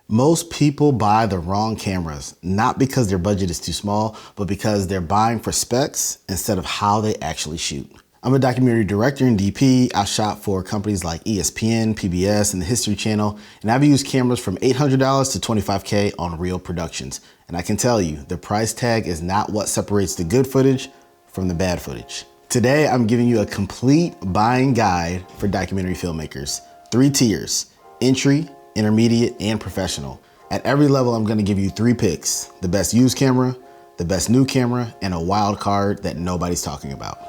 Most people buy the wrong cameras, not because their budget is too small, but because they're buying for specs instead of how they actually shoot. I'm a documentary director and DP. I shot for companies like ESPN, PBS, and the History Channel, and I've used cameras from $800 to $25K on real productions. And I can tell you, the price tag is not what separates the good footage from the bad footage. Today, I'm giving you a complete buying guide for documentary filmmakers. 3 tiers: entry, intermediate, and professional. At every level, I'm gonna give you 3 picks: the best used camera, the best new camera, and a wild card that nobody's talking about.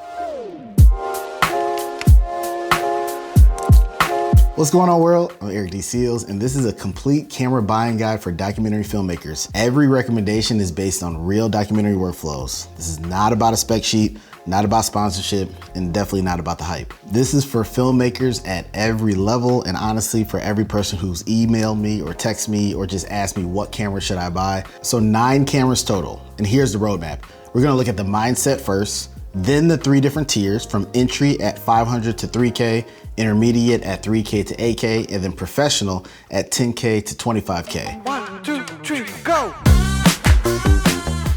What's going on, world? I'm Eric D. Seals, and this is a complete camera buying guide for documentary filmmakers. Every recommendation is based on real documentary workflows. This is not about a spec sheet, not about sponsorship, and definitely not about the hype. This is for filmmakers at every level, and honestly, for every person who's emailed me or texted me or just asked me what camera should I buy. So 9 cameras total, and here's the roadmap. We're gonna look at the mindset first, then the 3 different tiers from entry at $500 to $3K, intermediate at $3K to $8K, and then professional at $10K to $25K. 1, 2, 3, go!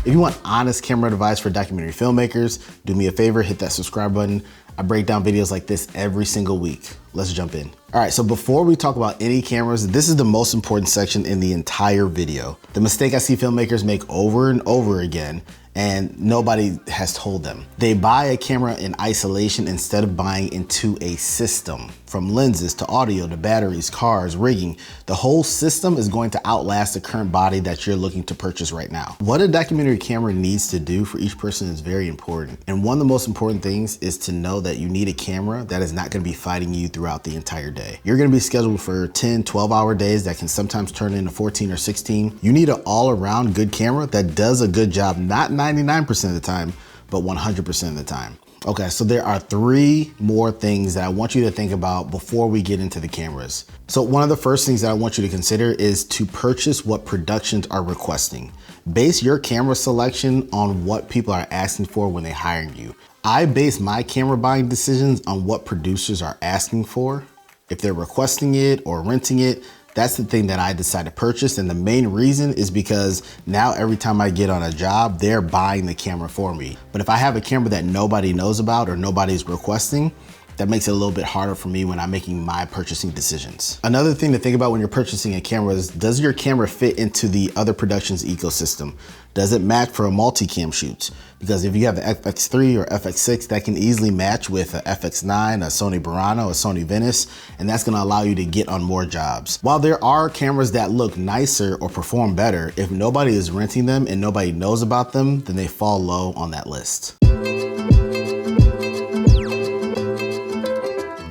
If you want honest camera advice for documentary filmmakers, do me a favor, hit that subscribe button. I break down videos like this every single week. Let's jump in. All right, so before we talk about any cameras, this is the most important section in the entire video. The mistake I see filmmakers make over and over again, and nobody has told them. They buy a camera in isolation instead of buying into a system. From lenses to audio to batteries, cars, rigging, the whole system is going to outlast the current body that you're looking to purchase right now. What a documentary camera needs to do for each person is very important. And one of the most important things is to know that you need a camera that is not gonna be fighting you throughout the entire day. You're gonna be scheduled for 10, 12-hour days that can sometimes turn into 14 or 16. You need an all-around good camera that does a good job, not 99% of the time, but 100% of the time. Okay, so there are 3 more things that I want you to think about before we get into the cameras. So one of the first things that I want you to consider is to purchase what productions are requesting. Base your camera selection on what people are asking for when they hire you. I base my camera buying decisions on what producers are asking for. If they're requesting it or renting it, that's the thing that I decide to purchase. And the main reason is because now every time I get on a job, they're buying the camera for me. But if I have a camera that nobody knows about or nobody's requesting, that makes it a little bit harder for me when I'm making my purchasing decisions. Another thing to think about when you're purchasing a camera is, does your camera fit into the other productions ecosystem? Does it match for a multi-cam shoots? Because if you have an FX3 or FX6, that can easily match with a FX9, a Sony Burano, a Sony Venice, and that's gonna allow you to get on more jobs. While there are cameras that look nicer or perform better, if nobody is renting them and nobody knows about them, then they fall low on that list.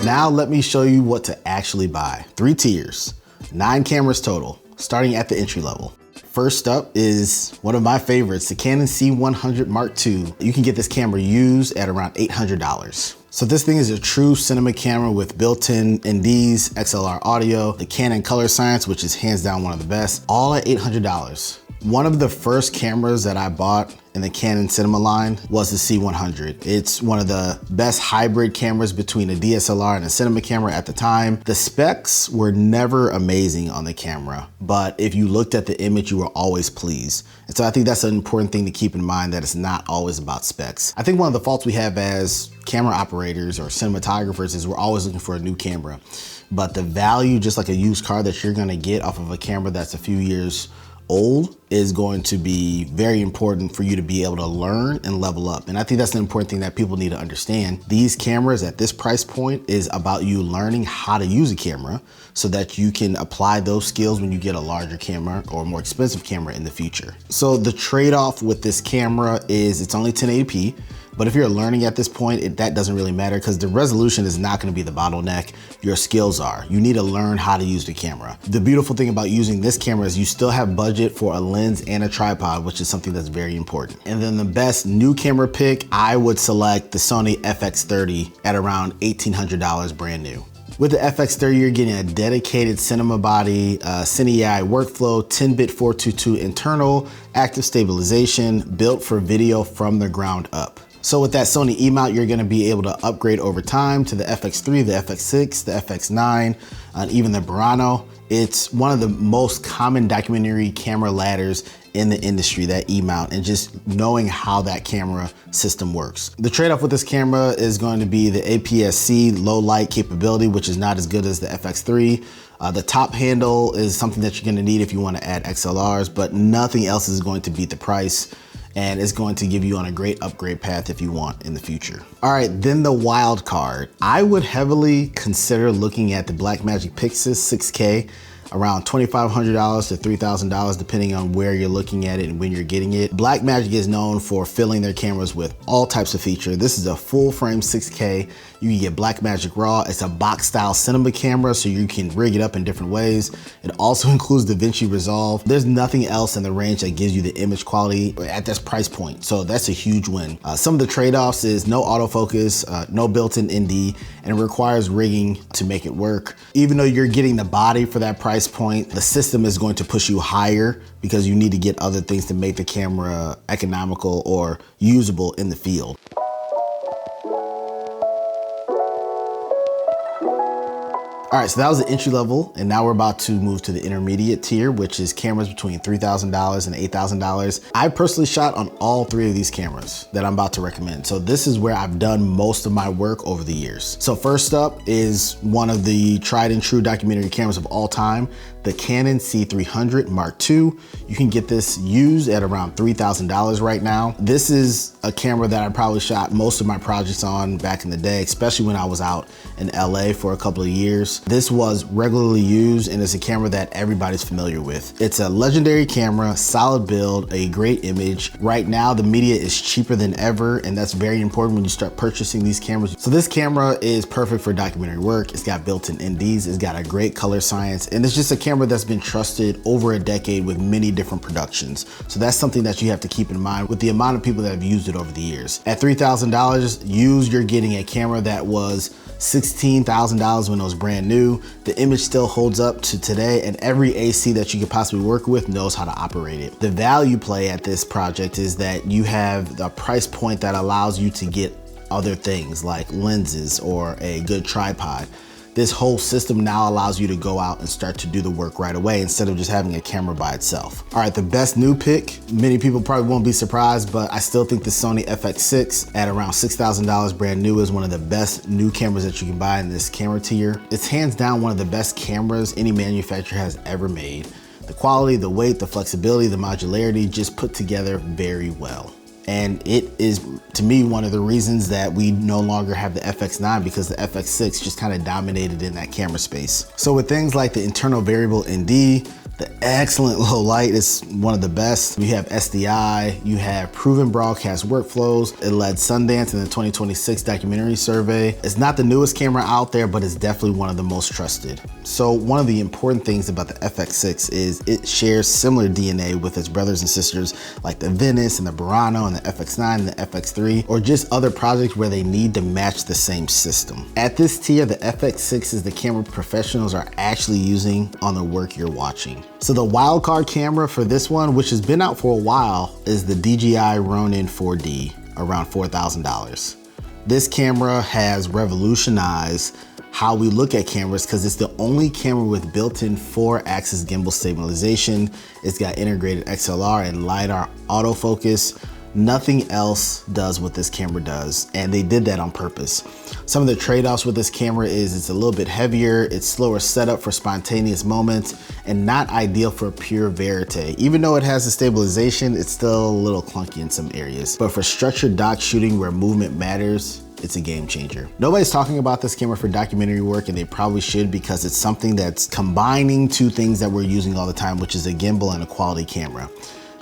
Now let me show you what to actually buy. 3 tiers, 9 cameras total, starting at the entry level. First up is one of my favorites, the Canon C100 Mark II. You can get this camera used at around $800. So this thing is a true cinema camera with built-in NDs, XLR audio, the Canon color science, which is hands down one of the best, all at $800. One of the first cameras that I bought in the Canon cinema line was the C100. It's one of the best hybrid cameras between a DSLR and a cinema camera at the time. The specs were never amazing on the camera, but if you looked at the image, you were always pleased. And so I think that's an important thing to keep in mind, that it's not always about specs. I think one of the faults we have as camera operators or cinematographers is we're always looking for a new camera. But the value, just like a used car that you're gonna get off of a camera that's a few years old, is going to be very important for you to be able to learn and level up. And I think that's an important thing that people need to understand. These cameras at this price point is about you learning how to use a camera so that you can apply those skills when you get a larger camera or a more expensive camera in the future. So the trade-off with this camera is it's only 1080p. But if you're learning at this point, that doesn't really matter because the resolution is not gonna be the bottleneck, your skills are. You need to learn how to use the camera. The beautiful thing about using this camera is you still have budget for a lens and a tripod, which is something that's very important. And then the best new camera pick, I would select the Sony FX30 at around $1,800 brand new. With the FX30, you're getting a dedicated cinema body, Cine AI workflow, 10-bit 422 internal, active stabilization, built for video from the ground up. So with that Sony E-mount, you're gonna be able to upgrade over time to the FX3, the FX6, the FX9, and even the Burano. It's one of the most common documentary camera ladders in the industry, that E-mount, and just knowing how that camera system works. The trade-off with this camera is going to be the APS-C low light capability, which is not as good as the FX3. The top handle is something that you're gonna need if you wanna add XLRs, but nothing else is going to beat the price, and it's going to give you on a great upgrade path if you want in the future. All right, then the wild card. I would heavily consider looking at the Blackmagic Pixis 6K, around $2,500 to $3,000 depending on where you're looking at it and when you're getting it. Blackmagic is known for filling their cameras with all types of features. This is a full frame 6K. You can get Blackmagic RAW. It's a box style cinema camera, so you can rig it up in different ways. It also includes DaVinci Resolve. There's nothing else in the range that gives you the image quality at this price point, so that's a huge win. Some of the trade-offs is no autofocus, no built-in ND, and it requires rigging to make it work. Even though you're getting the body for that price point, the system is going to push you higher because you need to get other things to make the camera economical or usable in the field. All right, so that was the entry level, and now we're about to move to the intermediate tier, which is cameras between $3,000 and $8,000. I personally shot on all three of these cameras that I'm about to recommend. So this is where I've done most of my work over the years. So first up is one of the tried and true documentary cameras of all time, the Canon C300 Mark II. You can get this used at around $3,000 right now. This is a camera that I probably shot most of my projects on back in the day, especially when I was out in LA for a couple of years. This was regularly used, and it's a camera that everybody's familiar with. It's a legendary camera, solid build, a great image. Right now, the media is cheaper than ever, and that's very important when you start purchasing these cameras. So this camera is perfect for documentary work. It's got built-in NDs, it's got a great color science, and it's just a camera that's been trusted over a decade with many different productions. So that's something that you have to keep in mind with the amount of people that have used it over the years. At $3,000 used, you're getting a camera that was $16,000 when it was brand new. The image still holds up to today, and every AC that you could possibly work with knows how to operate it. The value play at this project is that you have a price point that allows you to get other things like lenses or a good tripod. This whole system now allows you to go out and start to do the work right away instead of just having a camera by itself. All right, the best new pick, many people probably won't be surprised, but I still think the Sony FX6 at around $6,000 brand new is one of the best new cameras that you can buy in this camera tier. It's hands down one of the best cameras any manufacturer has ever made. The quality, the weight, the flexibility, the modularity just put together very well. And it is, to me, one of the reasons that we no longer have the FX9, because the FX6 just kind of dominated in that camera space. So with things like the internal variable ND, the excellent low light is one of the best. You have SDI, you have proven broadcast workflows. It led Sundance in the 2026 documentary survey. It's not the newest camera out there, but it's definitely one of the most trusted. So one of the important things about the FX6 is it shares similar DNA with its brothers and sisters like the Venice and the Burano and the FX9 and the FX3, or just other projects where they need to match the same system. At this tier, the FX6 is the camera professionals are actually using on the work you're watching. So the wildcard camera for this one, which has been out for a while, is the DJI Ronin 4D, around $4,000. This camera has revolutionized how we look at cameras because it's the only camera with built-in 4-axis gimbal stabilization. It's got integrated XLR and LiDAR autofocus. Nothing else does what this camera does, and they did that on purpose. Some of the trade-offs with this camera is it's a little bit heavier, it's slower setup for spontaneous moments, and not ideal for pure verite. Even though it has the stabilization, it's still a little clunky in some areas. But for structured doc shooting where movement matters, it's a game changer. Nobody's talking about this camera for documentary work, and they probably should, because it's something that's combining two things that we're using all the time, which is a gimbal and a quality camera.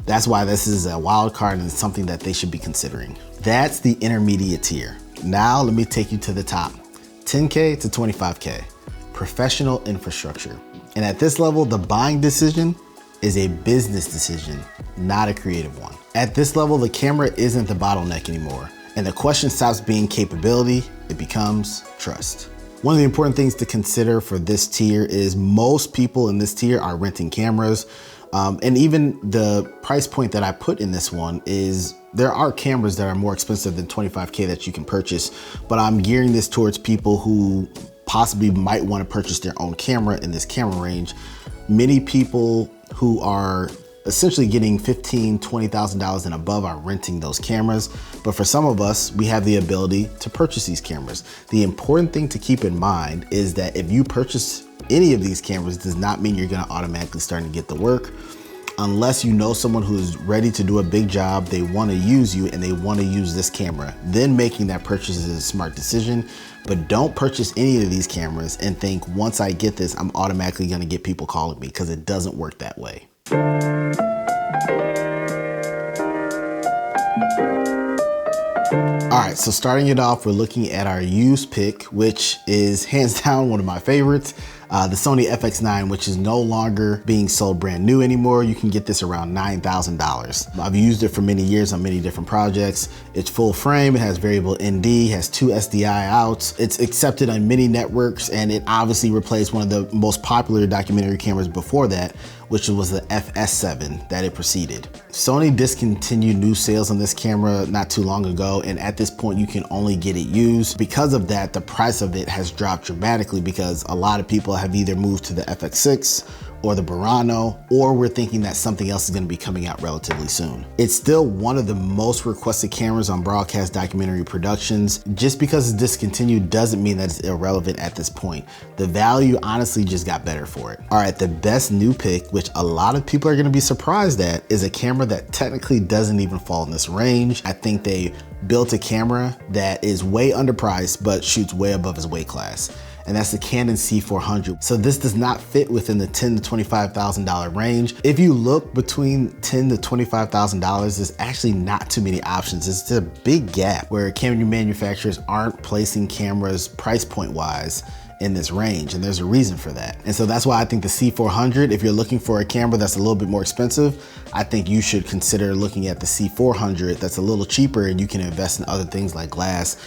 That's why this is a wild card and it's something that they should be considering. That's the intermediate tier. Now let me take you to the top, 10K to 25K, professional infrastructure. And at this level, the buying decision is a business decision, not a creative one. At this level, the camera isn't the bottleneck anymore, and the question stops being capability, it becomes trust. One of the important things to consider for this tier is most people in this tier are renting cameras. And even the price point that I put in this one is there are cameras that are more expensive than 25K that you can purchase, but I'm gearing this towards people who possibly might want to purchase their own camera in this camera range. Many people who are essentially getting $15,000, $20,000 and above are renting those cameras. But for some of us, we have the ability to purchase these cameras. The important thing to keep in mind is that if you purchase any of these cameras, does not mean you're gonna automatically start to get the work. Unless you know someone who's ready to do a big job, they wanna use you and they wanna use this camera, then making that purchase is a smart decision. But don't purchase any of these cameras and think, once I get this, I'm automatically gonna get people calling me, because it doesn't work that way. All right, so starting it off, we're looking at our used pick, which is hands down one of my favorites. The Sony FX9, which is no longer being sold brand new anymore. You can get this around $9,000. I've used it for many years on many different projects. It's full frame, it has variable ND, has 2 SDI outs. It's accepted on many networks, and it obviously replaced one of the most popular documentary cameras before that, which was the FS7 that it preceded. Sony discontinued new sales on this camera not too long ago, and at this point you can only get it used. Because of that, the price of it has dropped dramatically, because a lot of people have either moved to the FX6 or the Burano, or we're thinking that something else is gonna be coming out relatively soon. It's still one of the most requested cameras on broadcast documentary productions. Just because it's discontinued doesn't mean that it's irrelevant at this point. The value honestly just got better for it. All right, the best new pick, which a lot of people are gonna be surprised at, is a camera that technically doesn't even fall in this range. I think they built a camera that is way underpriced, but shoots way above its weight class. And that's the Canon C400. So this does not fit within the $10,000 to $25,000 range. If you look between $10,000 to $25,000, there's actually not too many options. It's a big gap where camera manufacturers aren't placing cameras price point wise in this range, and there's a reason for that. And so that's why I think the C400, if you're looking for a camera that's a little bit more expensive, I think you should consider looking at the C400 that's a little cheaper, and you can invest in other things like glass,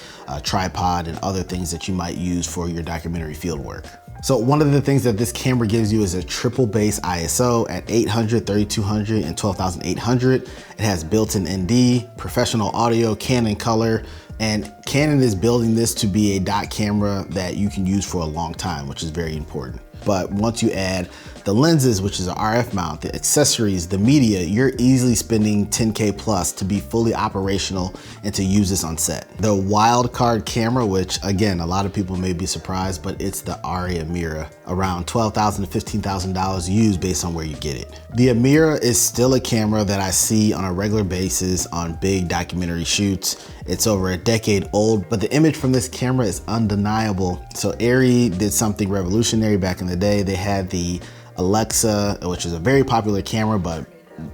tripod, and other things that you might use for your documentary field work. So one of the things that this camera gives you is a triple base ISO at 800, 3200, and 12,800. It has built-in ND, professional audio, Canon color, and Canon is building this to be a dot camera that you can use for a long time, which is very important. But once you add the lenses, which is an RF mount, the accessories, the media, you're easily spending 10K plus to be fully operational and to use this on set. The wild card camera, which again, a lot of people may be surprised, but it's the Arri Amira, around $12,000 to $15,000 used based on where you get it. The Amira is still a camera that I see on a regular basis on big documentary shoots. It's over a decade old, but the image from this camera is undeniable. So Arri did something revolutionary back in the day. They had the Alexa, which is a very popular camera, but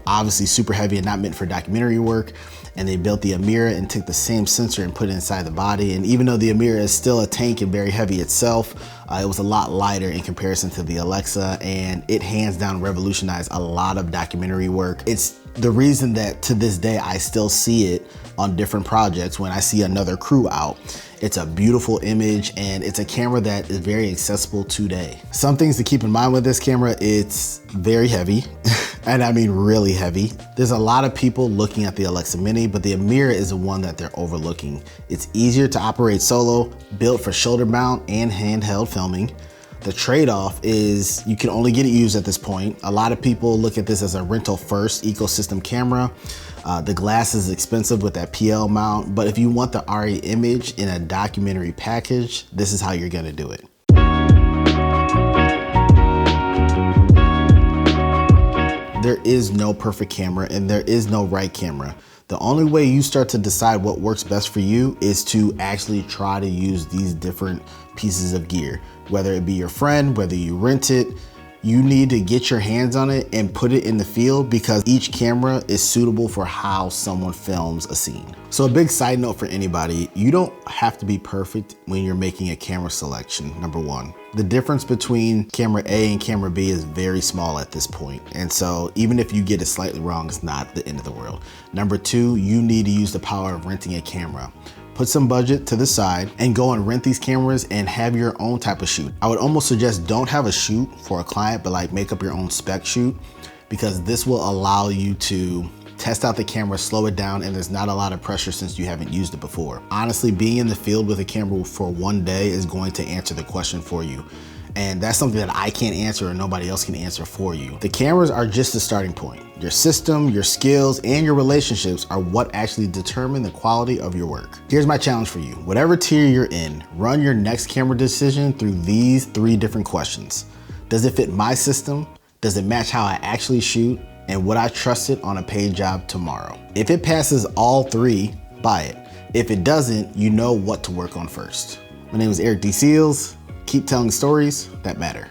obviously super heavy and not meant for documentary work. And they built the Amira and took the same sensor and put it inside the body. And even though the Amira is still a tank and very heavy itself, it was a lot lighter in comparison to the Alexa, and it hands down revolutionized a lot of documentary work. It's the reason that to this day I still see it on different projects when I see another crew out. It's a beautiful image, and it's a camera that is very accessible today. Some things to keep in mind with this camera: it's very heavy, and I mean really heavy. There's a lot of people looking at the Alexa Mini, but the Amira is the one that they're overlooking. It's easier to operate solo, built for shoulder mount and handheld filming. The trade-off is you can only get it used at this point. A lot of people look at this as a rental first ecosystem camera. The glass is expensive with that PL mount, but if you want the Arri image in a documentary package, this is how you're gonna do it. There is no perfect camera and there is no right camera. The only way you start to decide what works best for you is to actually try to use these different pieces of gear. Whether it be your friend, whether you rent it, you need to get your hands on it and put it in the field, because each camera is suitable for how someone films a scene. So a big side note for anybody, you don't have to be perfect when you're making a camera selection, number one. The difference between camera A and camera B is very small at this point. And so even if you get it slightly wrong, it's not the end of the world. Number two, you need to use the power of renting a camera. Put some budget to the side and go and rent these cameras and have your own type of shoot. I would almost suggest don't have a shoot for a client, but like make up your own spec shoot, because this will allow you to test out the camera, slow it down, and there's not a lot of pressure since you haven't used it before. Honestly, being in the field with a camera for one day is going to answer the question for you. And that's something that I can't answer or nobody else can answer for you. The cameras are just the starting point. Your system, your skills, and your relationships are what actually determine the quality of your work. Here's my challenge for you. Whatever tier you're in, run your next camera decision through these 3 different questions. Does it fit my system? Does it match how I actually shoot? And would I trust it on a paid job tomorrow? If it passes all 3, buy it. If it doesn't, you know what to work on first. My name is Eric D. Seals. Keep telling stories that matter.